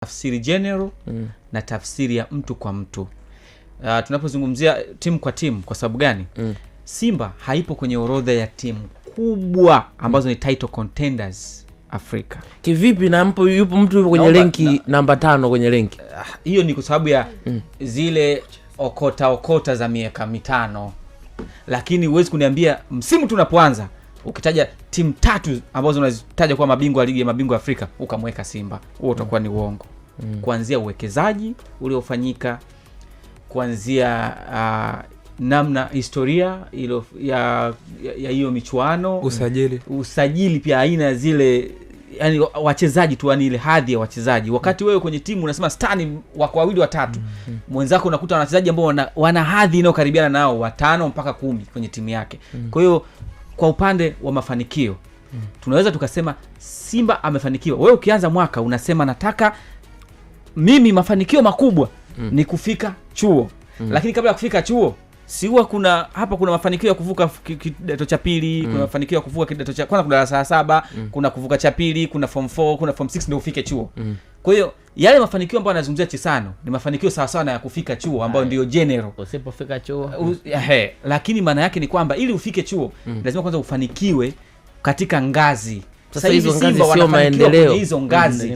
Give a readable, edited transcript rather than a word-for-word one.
Tafsiri general na tafsiri ya mtu kwa mtu. Tunapozungumzia timu kwa timu, kwa sababu gani? Simba haipo kwenye orodha ya timu kubwa ambazo ni title contenders Afrika. Kivipi na yupo mtu yupo kwenye renki namba 5 kwenye renki? Hiyo ni kwa sababu ya zile okota za miaka mitano. Lakini huwezi kuniambia msimu tunapoanza ukitaja timu 3 ambazo unazitaja kwa mabingwa wa ligi ya mabingwa Afrika ukamweka Simba, huo utakuwa ni uongo. Kuanzia uwekezaji uliofanyika, kuanzia namna historia ilo ya hiyo michuano, usajili pia aina zile, yani wachezaji tu, yani ile hadhi ya wachezaji. Wakati wewe kwenye timu unasema stani wako wawili watatu, mwenzako unakuta wachezaji ambao wana hadhi inayokaribiana nao 5 mpaka 10 kwenye timu yake. Kwa hiyo kwa upande wa mafanikio tunaweza tukasema Simba amefanikiwa. Wewe ukianza mwaka unasema nataka mimi mafanikio makubwa ni kufika chuo. Lakini kabla ya kufika chuo si huwa kuna mafanikio ya kuvuka kidato cha pili, kuna mafanikio ya kuvuka kidato cha kwanza, kuna darasa 7, kuna kuvuka cha pili, kuna form 4, kuna form 6 ndio ufike chuo. Kwa hiyo yale mafanikio ambayo anazungumzia Chisano ni mafanikio sawa sawa na ya kufika chuo ambayo ndio general. Usipofika chuo lakini maana yake ni kwamba ili ufike chuo lazima kwanza ufanikiwe katika ngazi. Sasa hizo ngazi sio maendeleo. Hizo ngazi